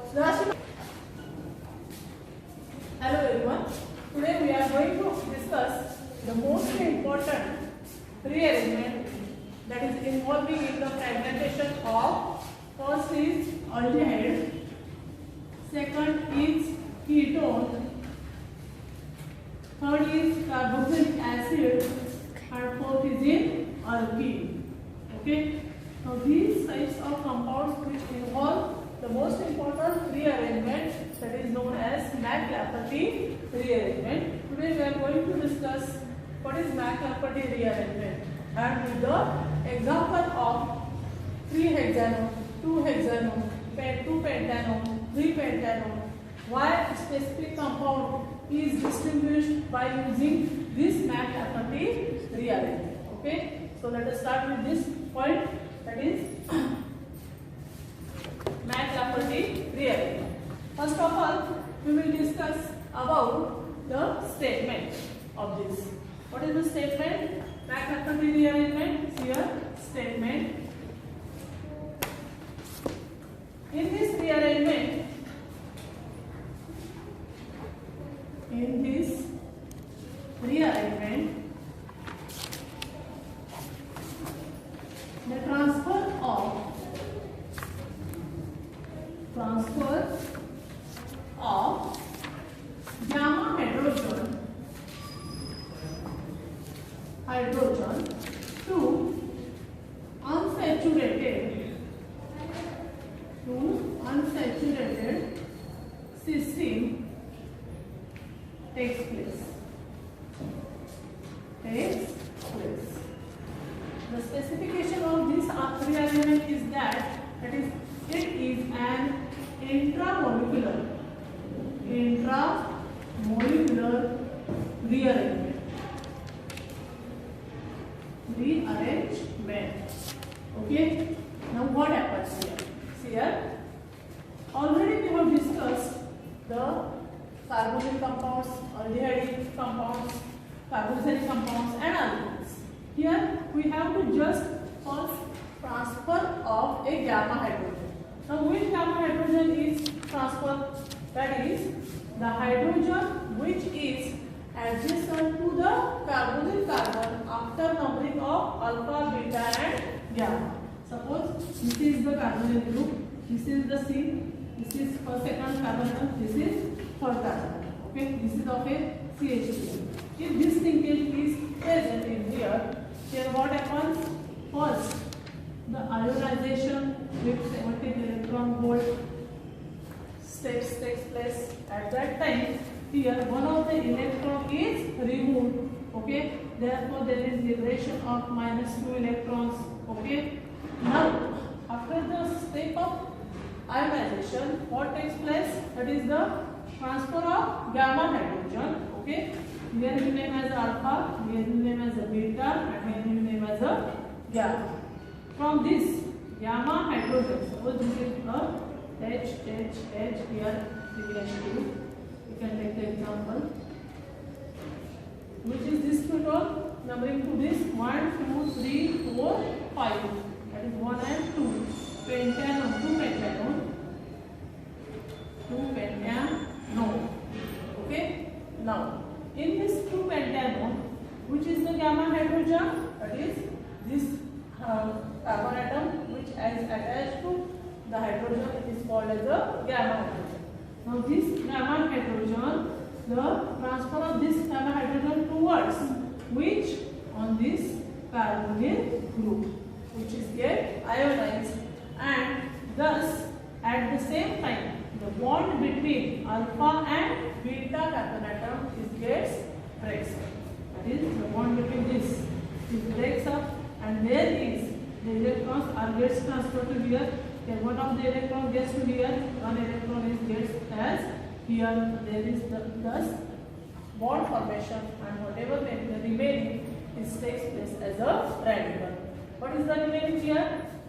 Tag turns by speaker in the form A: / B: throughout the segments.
A: Hello everyone. Today we are going to discuss the most important rearrangement that is involving in the fragmentation of first is aldehyde, second is ketone, third is carboxylic acid, and fourth is in alkene. Okay. Now these types of compounds which involve the most important rearrangement that is known as McLafferty rearrangement. Today we are going to discuss what is McLafferty rearrangement and with the example of 3-hexanone, 2-hexanone, 2-pentanone, 3-pentanone. Why a specific compound is distinguished by using this McLafferty rearrangement. Okay, so let us start with this point, that is McLafferty rearrangement. First of all, we will discuss about the statement of this. What is the statement? McLafferty rearrangement. Here, statement. In this rearrangement, the transfer of gamma hydrogen to unsaturated cysteine takes place. The specification of this rearrangement is that it is an intramolecular rearrangement. Okay. Now what happens here? See here. Already we have discussed the carbonyl compounds, aldehyde compounds, carboxylic compounds, and alkenes. Here we have to just first transfer of a gamma hydrogen. Now which gamma hydrogen is transferred? That is the hydrogen which is adjacent to the carboxyl carbon after numbering of alpha, beta, and gamma. Suppose this is the carbonyl group, this is the C, this is first, second carbon atom, this is third carbon. Okay, this is of a CH3. If this linkage is present in here what happens? First, the ionization with 17 electron volt takes place. At that time, here one of the electron is removed. Okay, therefore there is liberation of -2 electrons. Okay, now after the step of ionization, what takes place? That is the transfer of gamma hydrogen. Okay, here we name as alpha, here we name as a beta, and here we name as a gamma. From this gamma hydrogen, suppose this is a H, here CH2. We can take the example. Which is this total? Numbering to this 1, 2, 3, 4, 5. That is 1 and 2. Pentanone, 2 pentanone. Okay. Now, in this 2-pentanone, which is the gamma hydrogen, that is this carbon atom which is attached to the hydrogen is called as the gamma hydrogen. Now this gamma hydrogen, the transfer of this gamma hydrogen towards which? On this carbonyl group, which is get ionized, and thus at the same time the bond between alpha and beta carbon atom breaks up. That is, the bond between this breaks up, and there is the electrons are gets transferred to here. Then one of the electron gets to here, one electron is gets as here. There is thus bond formation, and whatever the remaining takes place as a radical. What is the remaining here?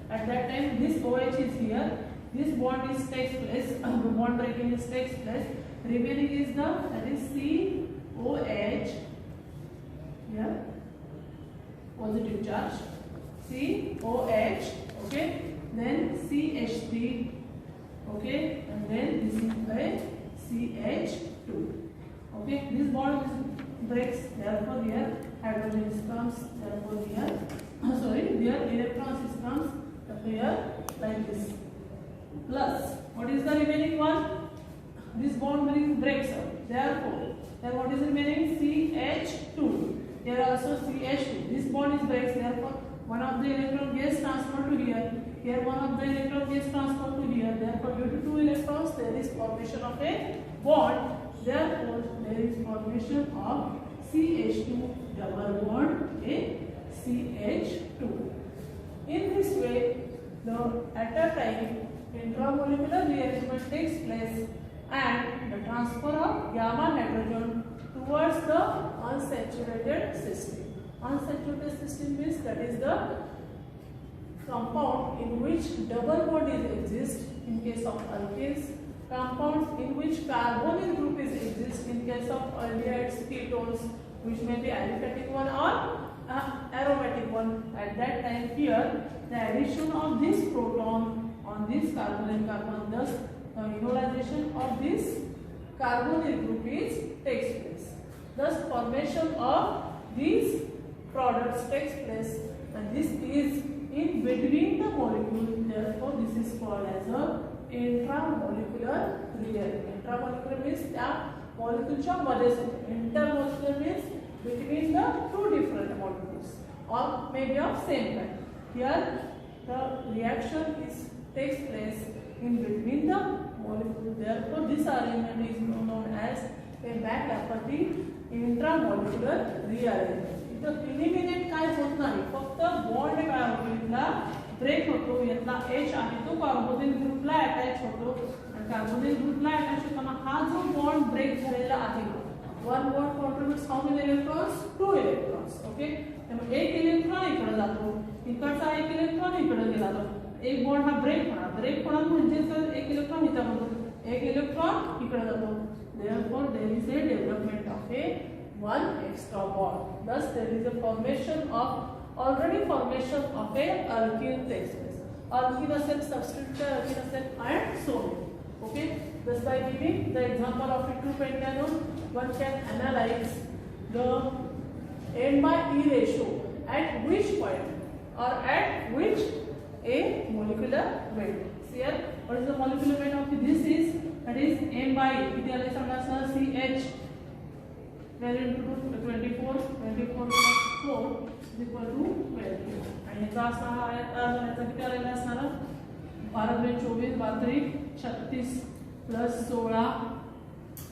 A: At that time, this OH is here. This bond takes place. The bond breaking takes place. Remaining is that is COH. Here, positive charge. COH. Okay. Then CH3. Okay, and then this is a CH2. Okay, this bond breaks, therefore here hydrogen comes, therefore here their electrons comes here like this. Plus, what is the remaining one? This bond breaks up. Therefore, then what is remaining? CH2. Here also CH2. This bond is breaks. Therefore, one of the electron gets transferred to here. Here one of the electron gets transferred to here. Therefore, due to 2 electrons, there is formation of a bond. Therefore, there is formation of CH2 double bond a CH2. In this way, at a time, intramolecular rearrangement takes place and the transfer of gamma hydrogen towards the unsaturated system. Unsaturated system means that is the compound in which double bond exists in case of alkenes, compounds in which carbonyl group exists in case of aldehydes, ketones, which may be aliphatic one or aromatic one. At that time here, the addition of this proton on this carbonyl carbon, thus enolization of this carbonyl group takes place. Thus formation of these products takes place, and this is in between the molecule. Therefore, this is called as a intramolecular rearrangement. Intramolecular means त्या moleculeच्या मध्येच. Intermolecular means between the 2 different molecules or maybe of same kind. Here the reaction takes place in between the molecule. Therefore, this arrangement is known as a McLafferty intramolecular rearrangement. इथं eliminate काय होत नाही, फक्त bond काय होतो, इथला break होतो. यातला H आहे तो कार्बोनिल ग्रुपला अटॅच होतो आणि कार्बोनिल ग्रुपला अटॅच होताना हा जो बॉन्ड ब्रेक झालेला आहे, one bond contributes how many electrons? 2 electrons. Okay, त्यामुळे एक इलेक्ट्रॉन इकडे जातो, इकडचा एक इलेक्ट्रॉन इकडे गेला तर एक बॉन्ड हा ब्रेक होणार. ब्रेक होणार म्हणजे तर एक इलेक्ट्रॉन इथं एक इलेक्ट्रॉन इकडे जातो. Therefore, there is a development of a one extra bond. Thus, there is a formation of a alkene takes place. Alkene असेल, substitute alkene असेल, and so on. Okay. Thus, by giving the example of a 2-pentanone, one can analyze the N/E ratio at which point or at which a molecular weight. See here, what is the molecular weight of this is? That is M/E. किती आले समजा CH value into 24 plus 4 is equal to 20. आणि याचा असणार याचा किती आलेला असणार? 12 × 24 12 36 प्लस 16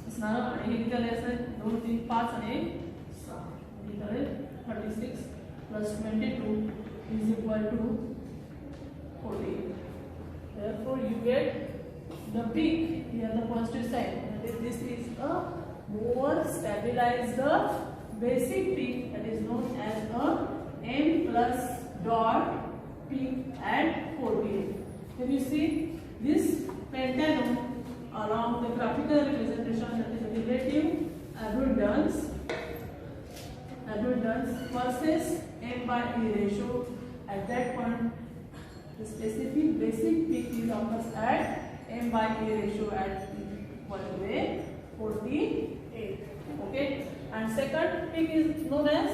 A: असणार आणि हे किती आले असणार? 2 3 5 आणि 6 म्हणजे 36 plus 22 is equal to 40. Therefore, you get the peak here, the positive sign. This is a more stabilized basic peak, that is known as a M plus dot peak at 48. Can you see this pentanone along the graphical representation, that is relative abundance versus M/E ratio. At that point, the specific basic peak is occurs at M/E ratio at equal to 48. Okay, and second peak is known as,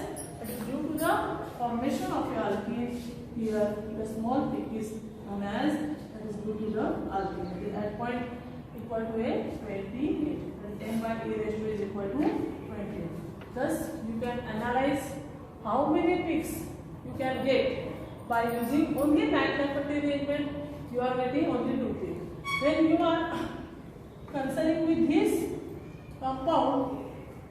A: due to the formation of your alkene. Here the small peak is known as, that is due to the alkene. At point equal to 28, and M/E ratio is equal to 28. Thus, you can analyze how many peaks you can get by using only McLafferty rearrangement. You are getting only 2 peaks. When you are concerning with this compound,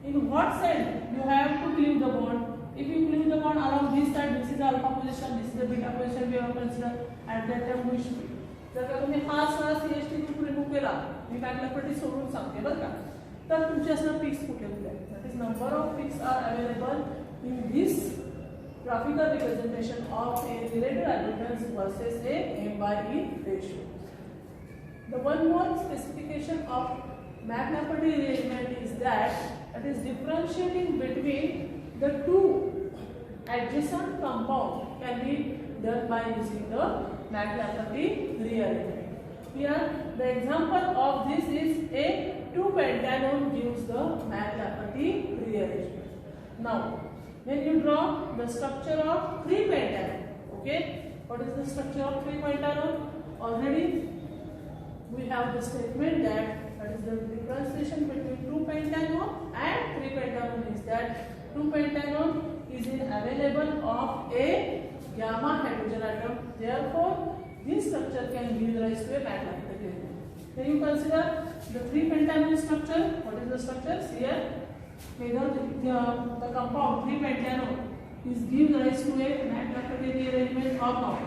A: in what side you have to cleave the bond? If you cleave the bond along this side, this is the alpha position, this is the beta position, we have considered at that time which peak. जर का तुम्ही हा सगळा CH2 group remove केला, मी McLafferty सोडून सांगते बरं का, तर तुमचे असणार पीक्स कुठे कुठे? That is, number of peaks are available in this graphical representation of a relative abundance versus a M/E ratio. The one more specification of McLafferty rearrangement is that is differentiating between the 2 adjacent compounds can be done by using the McLafferty rearrangement. Here the example of this is a 2-pentanone gives the McLafferty rearrangement. Now when you draw the structure of 3-pentanone, okay, what is the structure of 3-pentanone? Already we have the statement that is the differentiation between 2-pentanone and 3-pentanone is that 2-pentanone is available of a gamma hydrogen atom. Therefore, this structure can give rise to a McLafferty rearrangement. Can you consider the 3-pentanone structure? What is the structure? Here, whether the compound 3-pentanone is give rise to a McLafferty rearrangement or not.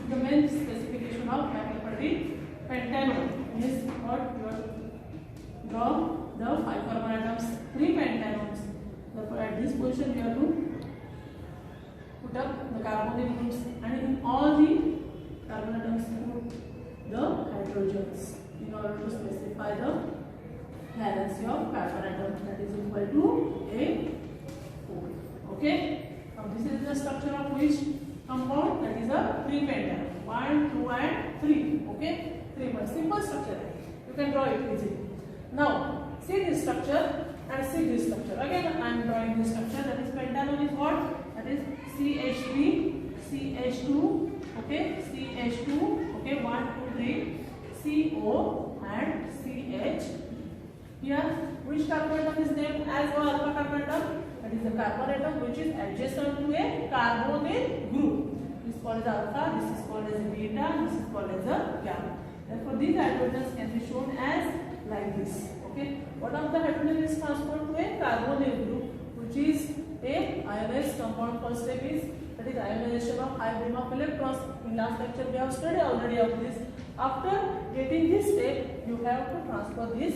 A: The main specification of McLafferty pentanone is what you draw the 5 carbon atoms, 3 pentanones. Therefore, at this position we have to put up the carbonyl groups, and in all the carbon atoms put the hydrogens in order to specify the valency of carbon atom, that is equal to A4. Okay. Now this is the structure of which compound? That is a 3-pentanone. 1, 2 and 3. Okay. 3 more. Simple structure. You can draw it easily. Now see this structure and see this structure. Again I am drawing this structure. That is pentanone is what? That is CH3, CH2, okay, CH2, okay, 1, 2, 3, CO and CH. Here, which carbon atom is named as the alpha carbon atom? That is the carbon atom which is adjacent to a carbonyl group. This is called as alpha, this is called as beta, this is called as a gamma. Therefore, these hydrogens can be shown as like this. Okay, one of the hydrogen is transferred to a carbonyl group, which is a ionized compound. First step is that is ionization of high beam of electrons. In last lecture we have studied already of this. After getting this step, you have to transfer this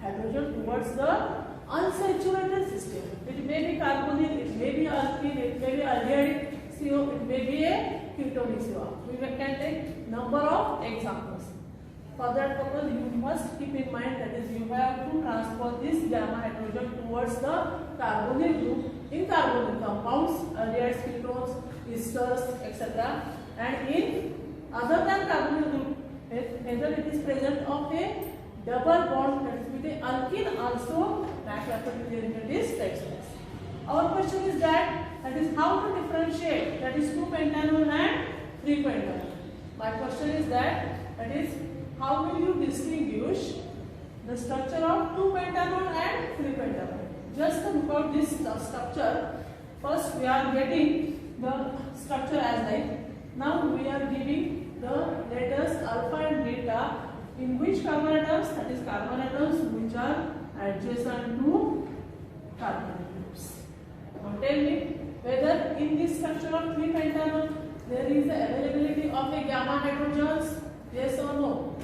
A: hydrogen towards the unsaturated system. It may be carbonyl, it may be alkene, it may be aldehyde CO, it may be a ketonic CO. We can take number of examples. For that purpose, you must keep in mind that is you have to transfer this gamma hydrogen towards the carbonyl group in carbonyl compounds, aldehydes, ketones, esters, etc. And in other than carbonyl group, either it is present of a double bond, that is with the alkene also, McLafferty rearrangement is takes place. Our question is that is how to differentiate, that is 2-pentanone and 3-pentanone. My question is that is how will you distinguish the structure of 2-pentanone and 3-pentanone? Just to look out this structure, first we are getting the structure as like, now we are giving the letters alpha and beta in which carbon atoms, that is carbon atoms which are adjacent to carbonyl groups. Now tell me whether in this structure of 3-pentanone there is the availability of a gamma hydrogens, yes or no?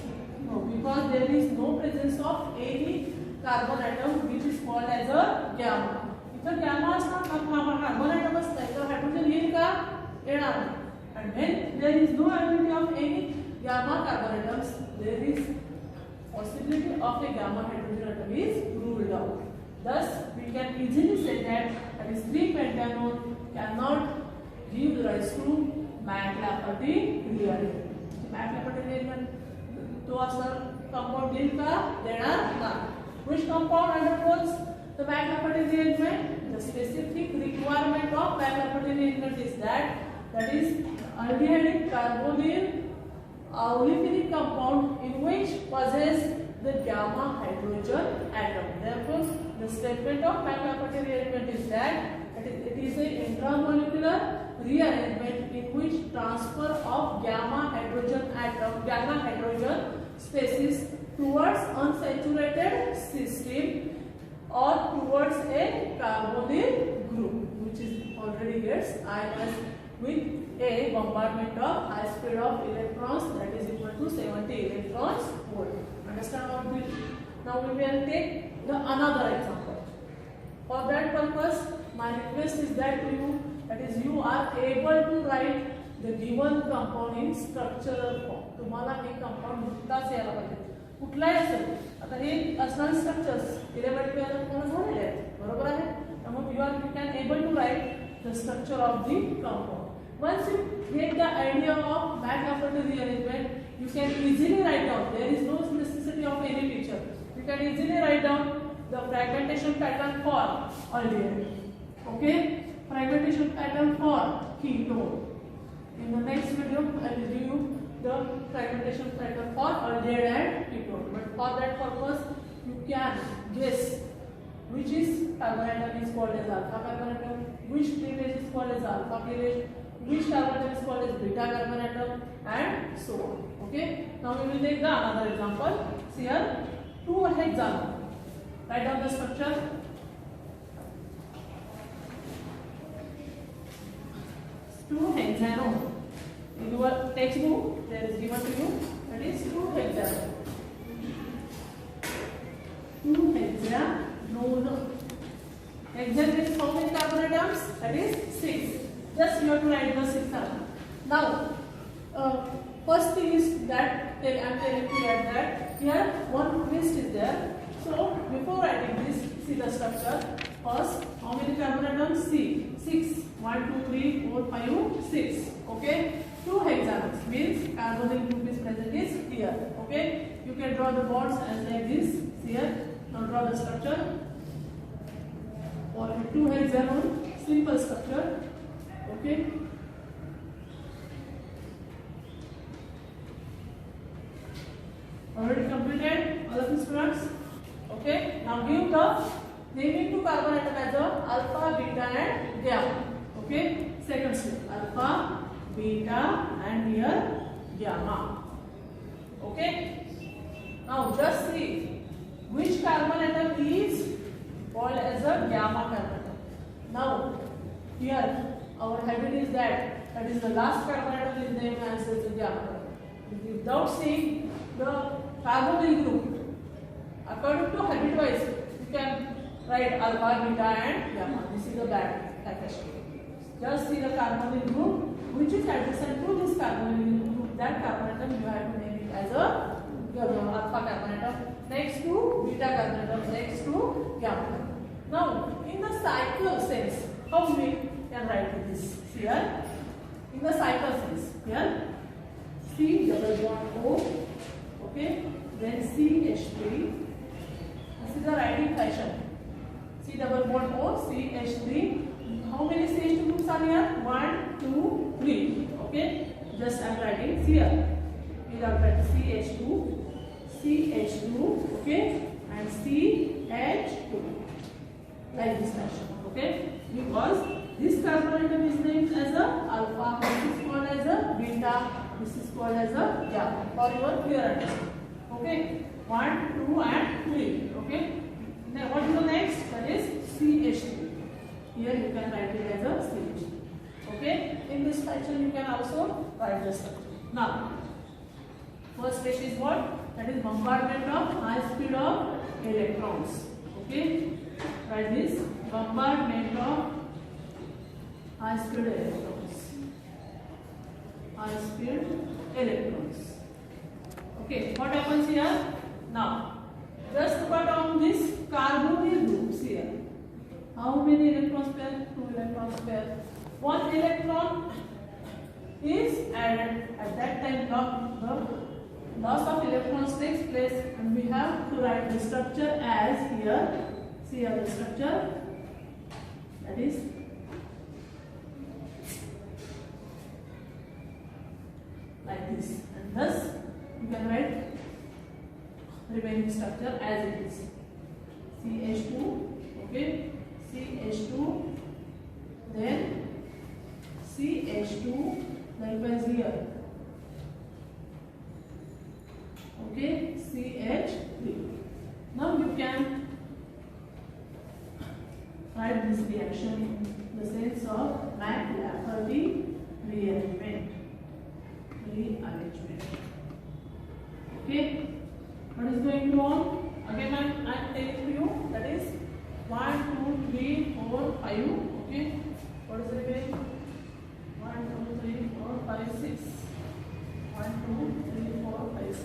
A: No, because there is no presence of any carbon atom which is called as a gamma. If a gamma is not carbon atom is like a hydrogen येईल का? येणार नाही. And when there is no availability of any gamma carbon atoms, there is possibility of a gamma hydrogen atom is ruled out. Thus, we can easily say that is 3-pentanone cannot give rise to McLafferty rearrangement. McLafferty rearrangement तो असर compound देईल का? देणार नाही. Which compound undergoes the McLafferty rearrangement? The specific requirement of McLafferty rearrangement is that is aldehydic carbonyl olefinic compound in which possess the gamma hydrogen atom. Therefore, the statement of McLafferty rearrangement is that it is a intramolecular rearrangement in which transfer of gamma hydrogen species towards unsaturated system or towards a carbonyl group which is already gets ionized with a bombardment of high speed of electrons, that is equal to 70 electrons volt. Understand what we now we will take another example. For that purpose, my request is that to you, that is you are able to write the given compound in structural form. तुम्हाला हे compound लिखताच यायला पाहिजे. कुठलाही असेल, आता हे असणार structures 11 12 तुम्हाला झालेले आहेत, बरोबर आहे. त्यामुळे you can able to write the structure of the compound. Once you get the idea of McLafferty rearrangement, you can easily write down. There is no necessity of any picture. You can easily write down the fragmentation pattern for aldehyde. Okay, fragmentation pattern for ketone. In the next video, I will give you the fragmentation pattern for aldehyde and ketone. But for that purpose, you can guess which is carbon atom is called as alpha carbon atom, which cleavage is called as alpha cleavage, which carbon atom is called as beta carbon atom, and so on. Okay. Now we will take the another example. See here, 2-hexanone. Write down the structure. 2-hexanone. In your textbook, there is given to you, that is 2-hexanone. 2-hexanone. Hexane is how many carbon atoms? That is 6. Just you have to write the 6 atoms. Now, first thing is that I am telling you that here one list is there. So before writing this, see the structure. First, how many carbon atoms? C. 6. 1, 2, 3, 4, 5, 6. Okay. 2 hexanones means carbonyl group is present is here. Okay. You can draw the bonds as like this. See here. Now draw the structure. For 2 hexanone, simple structure. Okay. Already completed all of the students. Okay. Now give the naming to carbon atom as a alpha, beta, and gamma. Okay. Second step, alpha, beta, and here gamma. Okay. Now just see which carbon atom is called as a gamma carbon atom. Now here our habit is that is the last carbon atom is named as the gamma carbon. Without seeing the carbonyl group, according to habit wise, you can write alpha, beta, and gamma. This is the bad practice. Just see the carbonyl group which is adjacent to this carbonyl group. That carbon atom you have to name it as a alpha carbon atom. Next to beta carbon atom. Next to gamma. Now in the cycle sense, how we can write this? Here in the cycle sense, here C double bond O. Okay, then CH3. This is the writing fashion. C double bond O, CH3. How many CH2 groups are here? 1, 2, 3. Okay, just I am writing here. We are writing CH2, CH2. Okay, and CH2. Like this fashion. Okay, because this carbon atom is named as a alpha. This is called as a beta. This is called as a gamma. For your clear understanding. Okay, 1, 2, and 3. Okay. Now what is the next? That is CH3. Here you can write it as a CH3. Okay. In this fashion you can also write the structure. Now, first stage is what? That is bombardment of high speed of electrons. Okay. Write this, bombardment of high speed electrons. High speed electrons. Okay, what happens here? Now, just put on this carbonyl groups here. How many electrons pair? 2 electrons pair. 1 electron is added. At that time, the loss of electrons takes place, and we have to write the structure as here. See here the structure. That is like this, and thus you can write remaining structure as it is. CH2, okay, CH2, then CH2, likewise here, okay, CH3. Now you can write this reaction in the sense of McLafferty rearrangement. Okay, what is going on? Again, I am telling you that is 1, 2, 3, 4, 5. Okay, what is the remaining? 1, 2, 3, 4, 5, 6. 1, 2, 3, 4, 5, 6.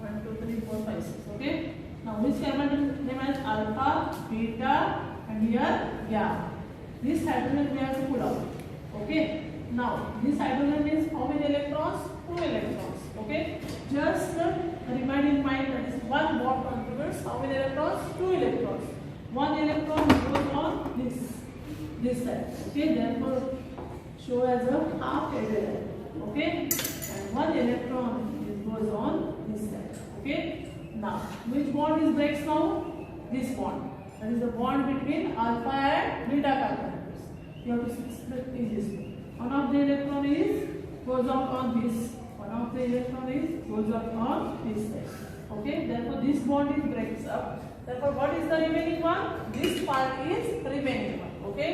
A: 1, 2, 3, 4, 5, 6. Okay. Now which carbon name as alpha, beta, and here gamma. This hydrogen we have to pull out. Okay. Now this hydrogen is how many electrons? 2 electrons. Okay, just remind in mind that is one bond contributes how many electrons? 2 electrons. One electron goes on this side. Okay, therefore show as a half adder. Okay, and one electron goes on this side. Okay, now which bond is breaks now? This bond. That is the bond between alpha and beta carbon atoms. You have to split in this way. One of the electron is goes up on this. One of the electron is goes up on this side. Okay, therefore this bond is breaks up. Therefore, what is the remaining one? This part is remaining one. Okay,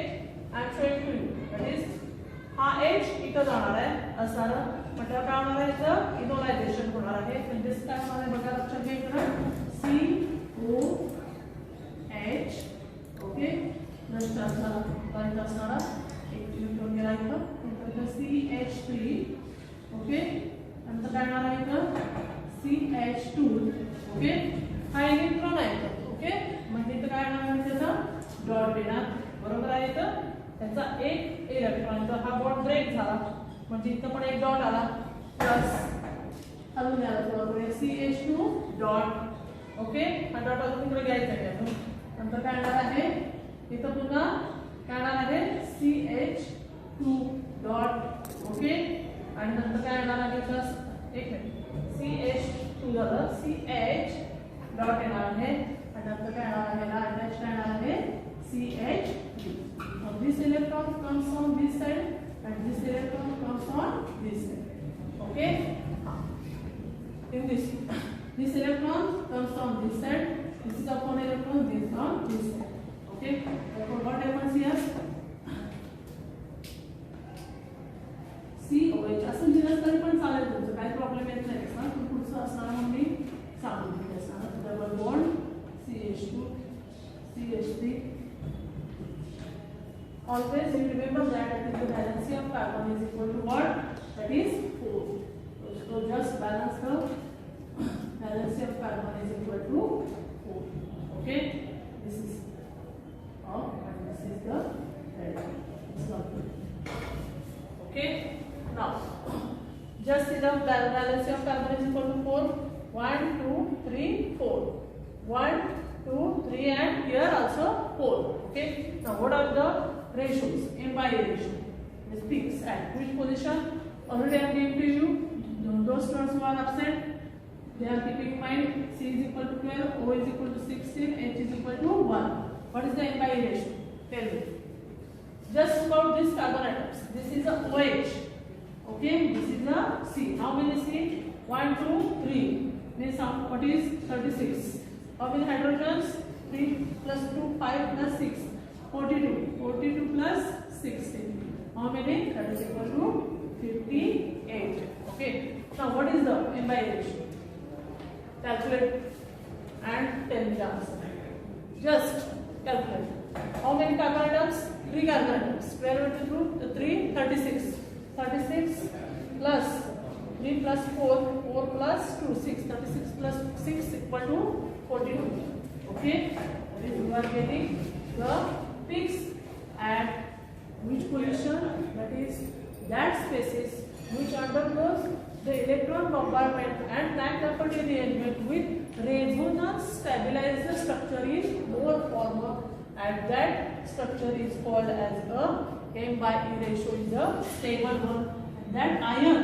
A: I am showing to you. That is हा H इथं जाणार आहे असणार म्हणजे काय होणार आहे इथं इनोलायझेशन होणार आहे म्हणजे काय होणार आहे बघा लक्षात घ्या इकडे COH ओके नंतर असणार काय असणार एक इलेक्ट्रॉन गेला इथं नंतर CH3 ओके नंतर काय होणार आहे इथं CH2 ओके हा इलेक्ट्रॉन आहे इथं ओके म्हणजे इथं काय होणार आहे त्याचा डॉट देणार बरोबर आहे इथं त्याचा एक इलेक्ट्रॉन तर हा बॉन्ड ब्रेक झाला म्हणजे इथं पण एक डॉट आला प्लस अजून याला CH2 डॉट ओके हा डॉट अजून इकडे घ्यायचा आहे नंतर काय येणार आहे इथं पुन्हा काय येणार आहे CH2 डॉट ओके आणि नंतर काय येणार आहे इथं एक मिनिट CH2 झालं CH डॉट येणार आहे आणि नंतर काय येणार आहे ला अटॅच येणार आहे CH3. Now this electron comes on this side and this electron comes on this side. Okay? In this electron comes on this side. This is upon electron. This is on this side. Okay? Therefore, what happens here? COH. असं लिहिलं तरी पण चालेल तुमचं काही problem येत नाही ना पण पुढचं असणार म्हणून मी सांगून दिलं असणार double bond CH2 CH3. Always you remember that the valency of carbon is equal to what? That is 4. So just balance the valency of carbon is equal to 4. Okay? This is off and this is the red. It's not good. Okay? Now, just see the valency of carbon is equal to 4. 1, 2, 3, 4. 1, 2, 3 and here also 4. Okay? Now what are the ratios? M by A ratio. This peaks at which position? Already I am giving to you. Those terms who are absent, they are keeping in mind. C is equal to 12, O is equal to 16, H is equal to 1. What is the M by A ratio? Tell me. Just about this carbon atoms. This is a OH. Okay, this is a C. How many C? 1, 2, 3. Means what is 36? How many hydrogens? 3 plus 2, 5 plus 6. 42. 42 plus 16. How many? That is equal to 58. Okay. Now what is the M by A ratio? Calculate and tell me the answer. Just calculate. How many carbon atoms? 3 carbon atoms. Square root into 3, 36. 36 plus 3 plus 4, 4 plus 2, 6. 36 plus 6 equal to 42. Okay. You are getting the peaks at which position, that is that species which undergoes the electron bombardment and McLafferty rearrangement with resonance stabilize the structure in more former and that structure is called as a M by E ratio is a stable one. That ion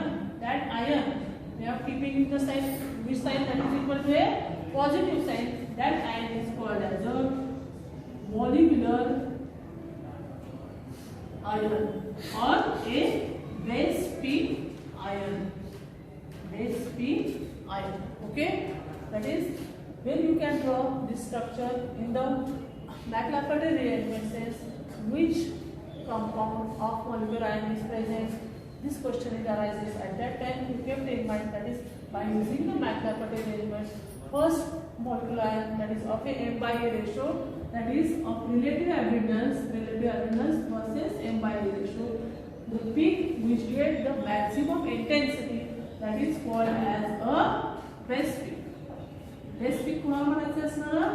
A: we are keeping in the sign which sign that is equal to a positive sign. That ion is called as a molecular ion or a base p ion. Base p ion. Okay, that is when you can draw this structure in the McLafferty rearrangement says which compound of molecular ion is present. This question is arises at that time. You kept in mind that is by using the McLafferty rearrangement. First molecular ion that is of a M by A ratio, that is of relative abundance versus M by A ratio. The peak which get the maximum intensity that is called as a best peak. Best peak कोणाला म्हणायचं असणार?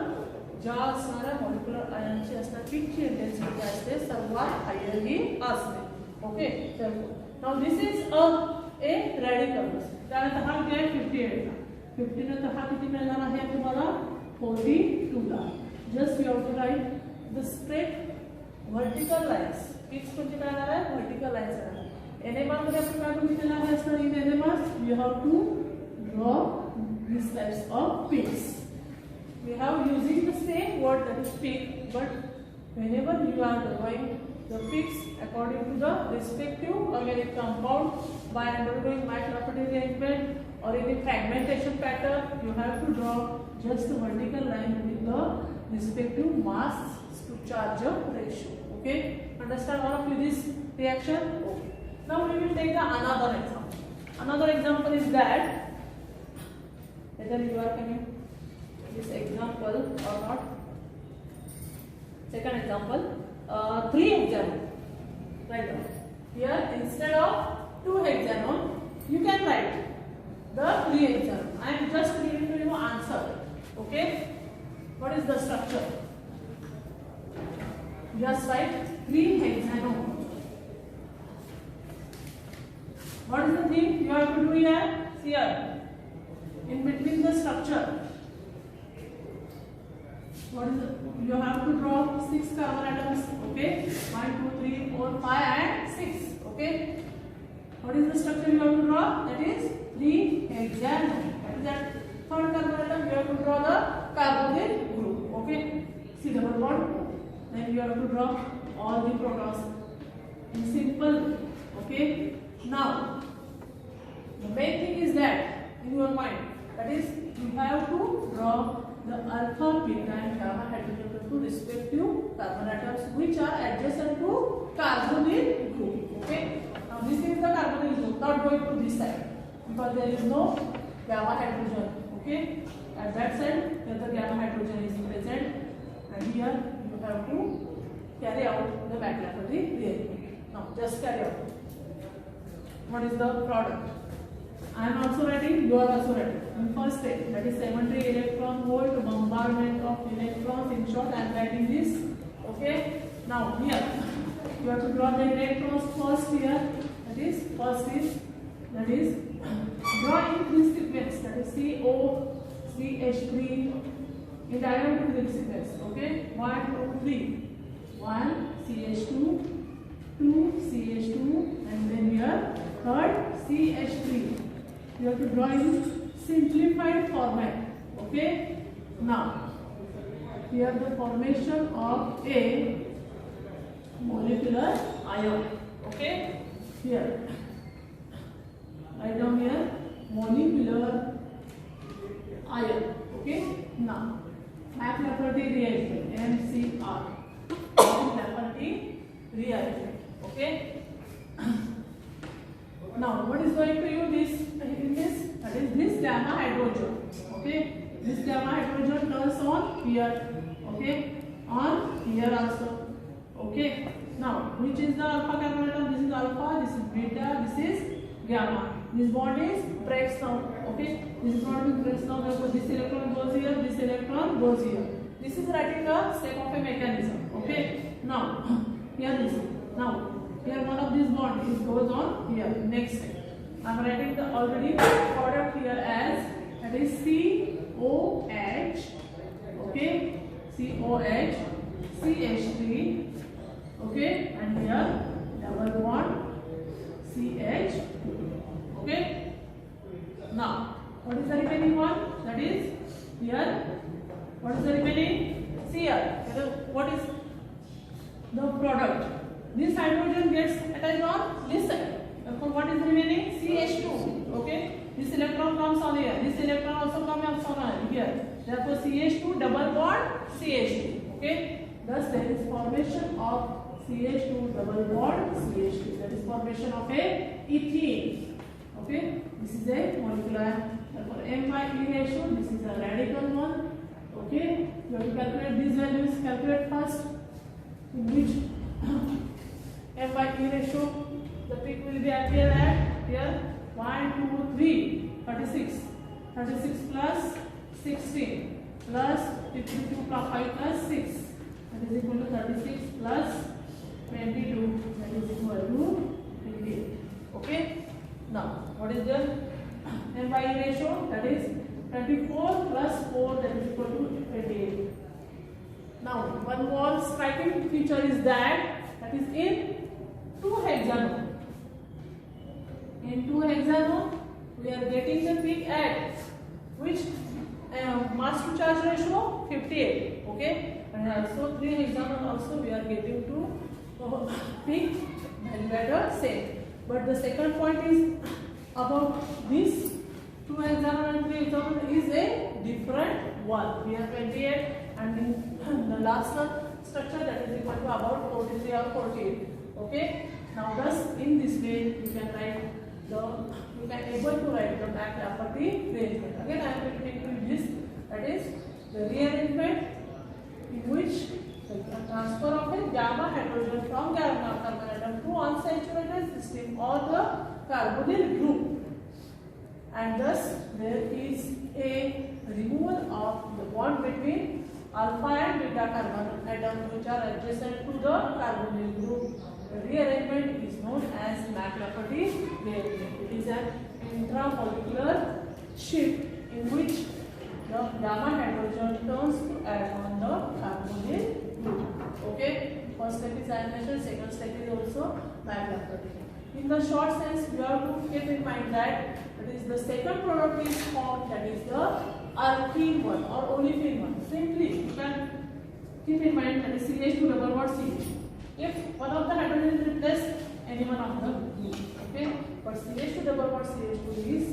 A: ज्या असणाऱ्या molecular ion ची असणारी peak ची intensity असते सर्वात higher ही असते. Okay, now this is a radical. त्यानंतर हा किती आहे 58 ला. 50 नंतर हा किती मिळणार आहे तुम्हाला 42 ला. Just you have to write the straight vertical lines. पिक्स कोणते काय आहे व्हर्टिकल लाईन्स आहे. NMR मध्ये आपण काय बघितलेलं आहे असणार in NMR you have to draw these types of peaks. We have using the same word that is peak, but whenever you are drawing the peaks according to the respective organic compound by undergoing McLafferty rearrangement or any fragmentation pattern, you have to draw just a vertical line with the respective mass to charge ratio. Okay, understand all of you this reaction? Okay. Now we will take the another example. Another example is that whether you are coming this example or not. Second example, 3 hexagon. Right now, here instead of 2 hexagon, you can write the 3 hexagon. I am just giving to you answer. Okay, what is the structure? Just write 3 hexagon. What is the thing you have to do here? See here, in between the structure. What is it? You have to draw 6 carbon atoms. Okay, 1, 2, 3, 4, 5 and 6. Okay, what is the structure you have to draw? That is 3 hexagon. What is that? Third carbon atom you have to draw the carbonyl group. Okay, see double bond. Then you have to draw all the protons in simple. Okay, now the main thing is that in your mind, that is you have to draw the alpha, beta and gamma hydrogen to respective carbon atoms which are adjacent to carbonyl group. Okay, now this is the carbonyl group, not going to this side because there is no gamma hydrogen. Okay, at that side where the gamma hydrogen is present, and here you have to carry out the McLafferty rearrangement. Now just carry out. What is the product? I am also writing, you are also writing. In first step, that is 70 electron volt bombardment of electrons. In short, I am writing this. Okay. Now here you have to draw the electrons first here. That is draw in this sequence. That is CO, CH3 in diagonal sequence. Okay. 1, 2, 3. 1 CH2, 2 CH2, and then here third CH3. You have to draw in simplified format. Okay. Now here the formation of a molecular ion. Okay. Here write down here molecular ion. Okay. Now McLafferty rearrangement, MCR. McLafferty rearrangement. Okay. Now what is going to use this in this? That is this gamma hydrogen. Okay, this gamma hydrogen turns on here. Okay, on here also. Okay, now which is the alpha carbon atom? This is alpha, this is beta, this is gamma. This bond is breaks down. Okay, this bond is breaks down. Therefore this electron goes here, this electron goes here. This is writing the step of a mechanism. Okay, now here this. Now here one of these bond is goes on here. Next step, I am writing the already product here as that is COH. Okay, COH, CH3. Okay, and here double bond CH. Okay. Now what is the remaining one? That is here. What is the remaining? See here. What is the product? This hydrogen gets attached on this side. Therefore, what is remaining? CH2. Okay. This electron comes on here. This electron also comes on here. Therefore, CH2 double bond CH2. Okay. Thus, there is formation of CH2 double bond CH2. That is formation of a ethene. Okay. This is a molecular ion. Therefore, M/E ratio. This is a radical one. Okay. You have to calculate these values. Calculate first. In which M/E ratio, the peak will be appear at here 1, 2, 3, 36. 36 plus 16 plus 52 plus 5 plus 6. That is equal to 36 plus 22. That is equal to 28. Okay. Now, what is the MYE ratio, that is 24 plus 4, that is equal to 28. Now one more striking feature is that is in 2 hexagon. In 2 hexagon we are getting the peak at which mass to charge ratio 58. Okay, and also 3 hexagon also we are getting to peak value at the same. But the second point is about this 2 hexagon and 3 hexagon is a different one. We have 28 and in the last structure that is equal to about 43 or 48. Okay, now thus in this way you can write the able to write the McLafferty rearrangement. Again I am going to take you this, that is the rearrangement in which the transfer of a gamma hydrogen from gamma carbon atom to unsaturated system or the carbonyl group, and thus there is a removal of the bond between alpha and beta carbon atoms which are adjacent to the carbonyl group. The rearrangement is known as McLafferty rearrangement. It is an intramolecular shift in which the gamma hydrogen turns to add on the carbonyl group. Okay, first step is ionization, second step is also McLafferty. In the short sense, you have to keep in mind that is the second product is formed, that is the alkene one or olefin one. Simply you can keep in mind that is CH2 double bond CH. If one of the hydrogen is replaced, any one of the group. Okay, but CH2 double bond CH2 is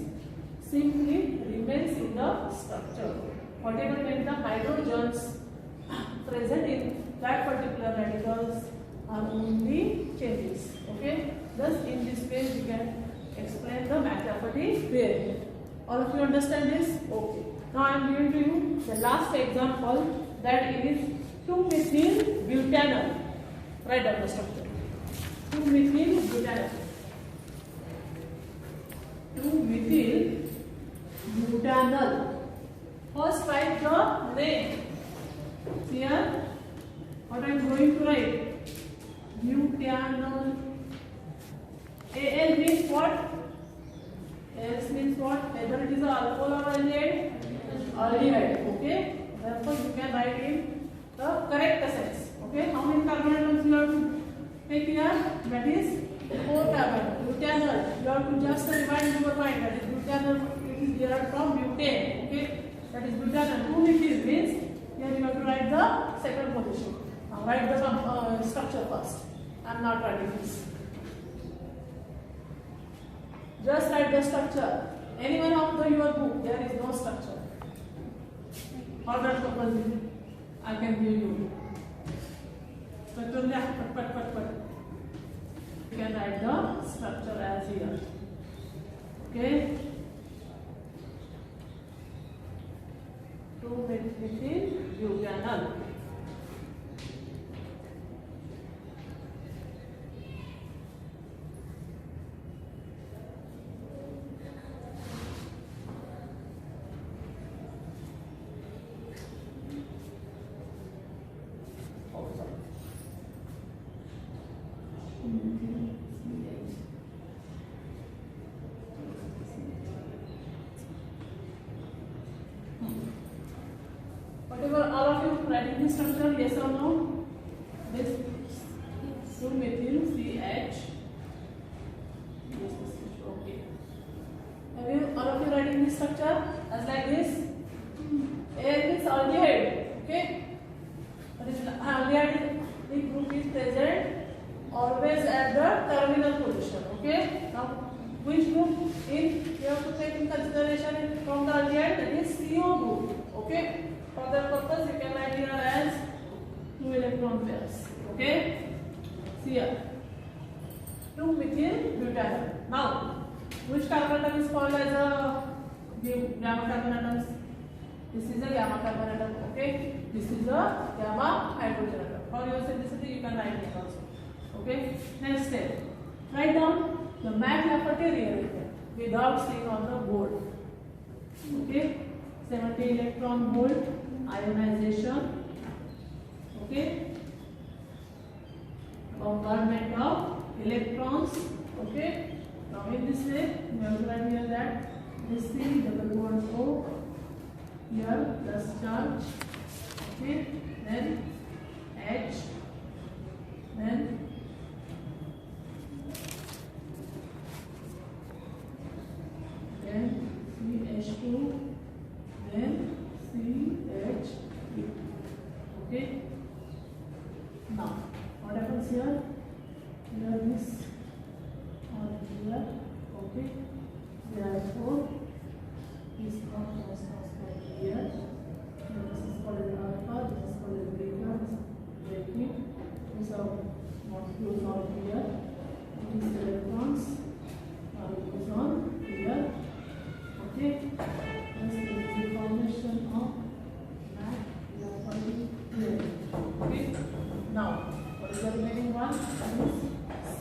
A: simply remains in the structure. Whatever when the hydrogens present in that particular radicals are only changes. Okay, thus in this way we can explain the McLafferty rearrangement. All of you understand this? Okay. Now I am giving to you the last example, that is 2-methyl-butanol. Write down the structure. 2-methyl-butanol. 2-methyl-butanol. First write the name. Here, what I am going to write? Butanol. Al means what? Al means what? Whether it is an alcohol or aldehyde? Aldehyde. Okay. Therefore, you can write in the correct sense. Okay. How many carbon atoms you have to take here? That is 4 carbon. Butanol. You have to just remind your mind. That is butanol. It is derived from butane. Okay. That is butanol. 2-methyl means here you have to write the second position. Now write the structure first. I am not writing this. Just write the structure. Any one of your book, there is no structure. For that purpose, I can give you structure. You can write the structure as here. Okay. 2-methyl-butanol. Whatever all of you writing this structure, yes or no? This 2-methyl CH. Okay. Have you all of you writing this structure as like this? Air means aldehyde. Okay. What is aldehyde? The group is present always at the terminal position. Okay. Now, which group in you have to take in consideration from the aldehyde? That is CO group. Okay. For that purpose, you can write here as 2 electron pairs. Okay. See here. 2-methyl-butanol. Now, which carbon atom is called as a gamma carbon atoms? This is a gamma carbon atom. Okay. This is a gamma hydrogen atom. For your simplicity, you can write it also. Okay. Next step. Write down the McLafferty rearrangement without seeing on the board. Okay. 70 electron volt ionization. Okay. Bombardment of electrons. Okay. Now in this way, you have to write here that AC double bond O here plus charge. Okay, then H, then CH2, then CH3. Okay. Now, what happens here? Here this or here. Okay. Therefore, this compound is here. This is called as alpha. This is called as beta. Breaking. These are molecules out here. These electrons are goes on here. Okay. This is the formation of MAC here. Okay. Now, what is the remaining one? Is C.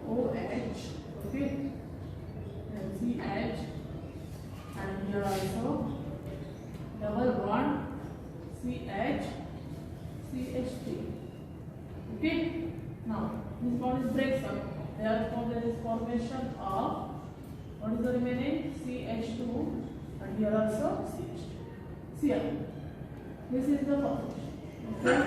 A: OH, okay, and CH, and here also double bond CH, CH3. Okay. Now this bond is breaks up. Therefore, there is formation of what is the remaining CH2, and here also CH2. Cl. This is the formation. Okay.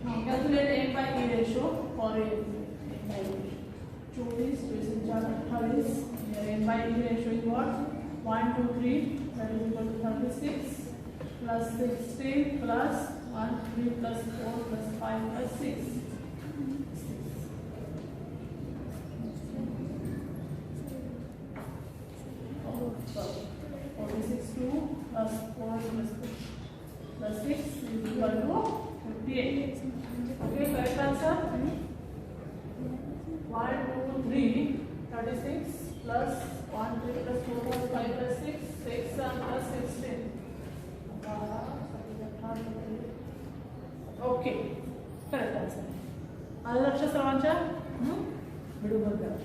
A: Now calculate M by E ratio for a M by E ratio. 24 is here M by E ratio is what? 1, 2, 3, that is equal to 36 plus 16 plus 1, 3 plus 4 plus 5 plus 6. 46 2 plus 4 plus 6 is equal to 58. Okay, correct answer? 1, 2, 3, 36 plus 1, 3 plus 4 plus 5 plus 6, 6 plus 16. Okay, correct answer. आलं लक्षात सर्वांच्या? Video बंद करा.